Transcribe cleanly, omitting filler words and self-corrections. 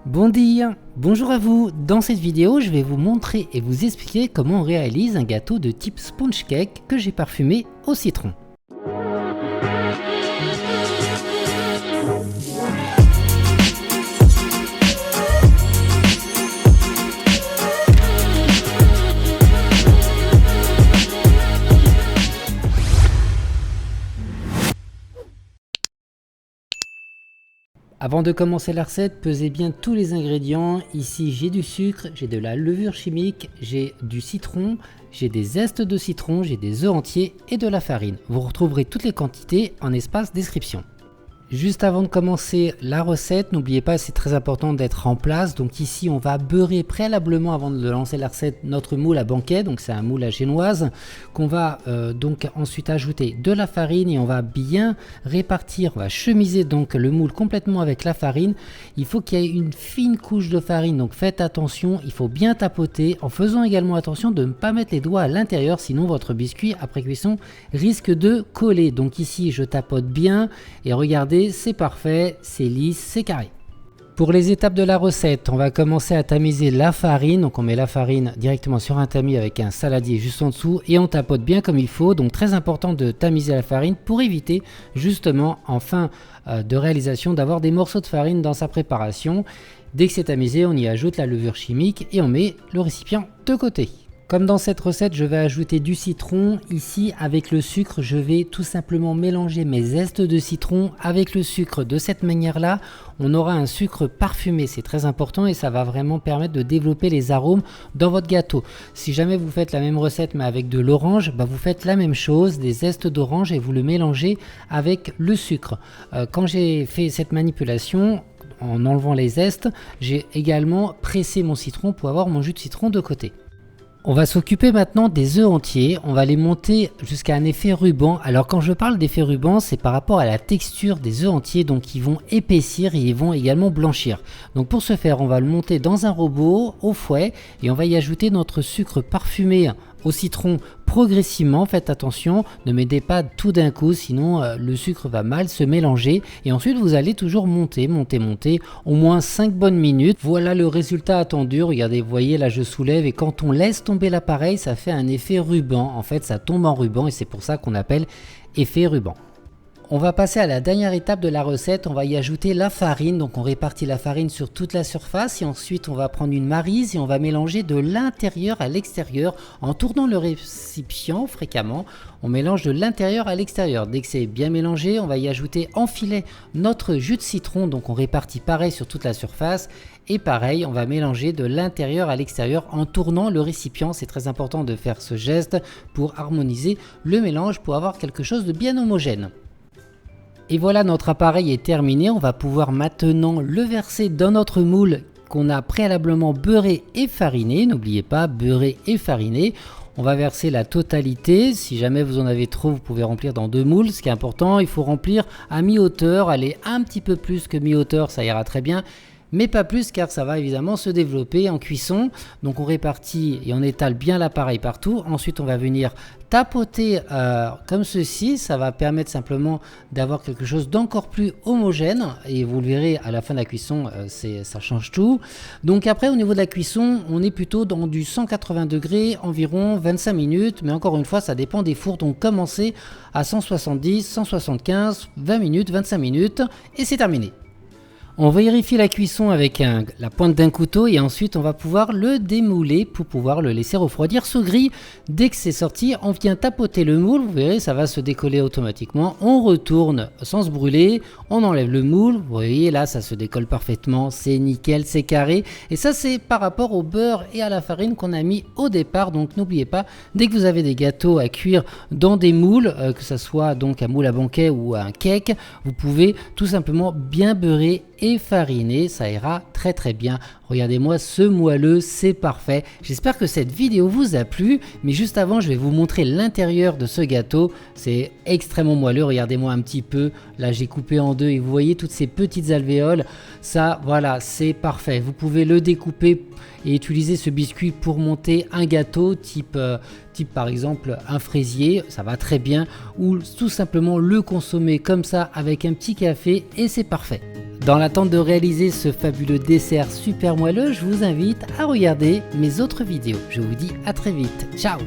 Bon dia, bonjour à vous. Dans cette vidéo, je vais vous montrer et vous expliquer comment on réalise un gâteau de type sponge cake que j'ai parfumé au citron. Avant de commencer la recette, pesez bien tous les ingrédients. Ici, j'ai du sucre, j'ai de la levure chimique, j'ai du citron, j'ai des zestes de citron, j'ai des œufs entiers et de la farine. Vous retrouverez toutes les quantités en espace description. Juste avant de commencer la recette, n'oubliez pas, c'est très important d'être en place. Donc ici, on va beurrer préalablement avant de lancer la recette notre moule à banquet. Donc c'est un moule à génoise qu'on va donc ensuite ajouter de la farine et on va bien répartir, on va chemiser donc le moule complètement avec la farine. Il faut qu'il y ait une fine couche de farine, donc faites attention, il faut bien tapoter en faisant également attention de ne pas mettre les doigts à l'intérieur, sinon votre biscuit après cuisson risque de coller. Donc ici, je tapote bien et regardez, c'est parfait, c'est lisse, c'est carré. Pour les étapes de la recette, on va commencer à tamiser la farine. Donc on met la farine directement sur un tamis avec un saladier juste en dessous et on tapote bien comme il faut. Donc très important de tamiser la farine pour éviter justement en fin de réalisation d'avoir des morceaux de farine dans sa préparation. Dès que c'est tamisé, on y ajoute la levure chimique et on met le récipient de côté. Comme dans cette recette, je vais ajouter du citron. Ici, avec le sucre, je vais tout simplement mélanger mes zestes de citron avec le sucre. De cette manière-là, on aura un sucre parfumé. C'est très important et ça va vraiment permettre de développer les arômes dans votre gâteau. Si jamais vous faites la même recette mais avec de l'orange, vous faites la même chose, des zestes d'orange et vous le mélangez avec le sucre. Quand j'ai fait cette manipulation, en enlevant les zestes, j'ai également pressé mon citron pour avoir mon jus de citron de côté. On va s'occuper maintenant des œufs entiers, on va les monter jusqu'à un effet ruban. Alors quand je parle d'effet ruban, c'est par rapport à la texture des œufs entiers, donc ils vont épaissir et ils vont également blanchir. Donc pour ce faire, on va le monter dans un robot au fouet et on va y ajouter notre sucre parfumé au citron progressivement. Faites attention, ne mettez pas tout d'un coup, sinon le sucre va mal se mélanger. Et ensuite, vous allez toujours monter, au moins 5 bonnes minutes. Voilà le résultat attendu. Regardez, vous voyez, là je soulève et quand on laisse tomber l'appareil, ça fait un effet ruban. En fait, ça tombe en ruban et c'est pour ça qu'on appelle effet ruban. On va passer à la dernière étape de la recette, on va y ajouter la farine. Donc on répartit la farine sur toute la surface et ensuite on va prendre une maryse et on va mélanger de l'intérieur à l'extérieur en tournant le récipient fréquemment. On mélange de l'intérieur à l'extérieur. Dès que c'est bien mélangé, on va y ajouter en filet notre jus de citron. Donc on répartit pareil sur toute la surface. Et pareil, on va mélanger de l'intérieur à l'extérieur en tournant le récipient. C'est très important de faire ce geste pour harmoniser le mélange, pour avoir quelque chose de bien homogène. Et voilà, notre appareil est terminé. On va pouvoir maintenant le verser dans notre moule qu'on a préalablement beurré et fariné. N'oubliez pas, beurré et fariné. On va verser la totalité. Si jamais vous en avez trop, vous pouvez remplir dans 2 moules. Ce qui est important, il faut remplir à mi-hauteur. Allez, un petit peu plus que mi-hauteur, ça ira très bien. Mais pas plus car ça va évidemment se développer en cuisson. Donc on répartit et on étale bien l'appareil partout. Ensuite on va venir tapoter comme ceci. Ça va permettre simplement d'avoir quelque chose d'encore plus homogène. Et vous le verrez à la fin de la cuisson, ça change tout. Donc après au niveau de la cuisson, on est plutôt dans du 180 degrés, environ 25 minutes. Mais encore une fois, ça dépend des fours. Donc commencez à 170, 175, 20 minutes, 25 minutes et c'est terminé. On vérifie la cuisson avec la pointe d'un couteau et ensuite on va pouvoir le démouler pour pouvoir le laisser refroidir sous grille. Dès que c'est sorti, on vient tapoter le moule, vous verrez ça va se décoller automatiquement. On retourne sans se brûler, on enlève le moule, vous voyez là ça se décolle parfaitement, c'est nickel, c'est carré. Et ça c'est par rapport au beurre et à la farine qu'on a mis au départ. Donc n'oubliez pas, dès que vous avez des gâteaux à cuire dans des moules, que ce soit donc un moule à banquet ou un cake, vous pouvez tout simplement bien beurrer et fariner, ça ira très bien. Regardez-moi ce moelleux, c'est parfait. J'espère que cette vidéo vous a plu, mais juste avant je vais vous montrer l'intérieur de ce gâteau. C'est extrêmement moelleux, regardez-moi un petit peu, là j'ai coupé en deux et vous voyez toutes ces petites alvéoles. Ça voilà, c'est parfait. Vous pouvez le découper et utiliser ce biscuit pour monter un gâteau type par exemple un fraisier, ça va très bien, ou tout simplement le consommer comme ça avec un petit café et c'est parfait. Dans l'attente de réaliser ce fabuleux dessert, dessert super moelleux, je vous invite à regarder mes autres vidéos. Je vous dis à très vite. Ciao!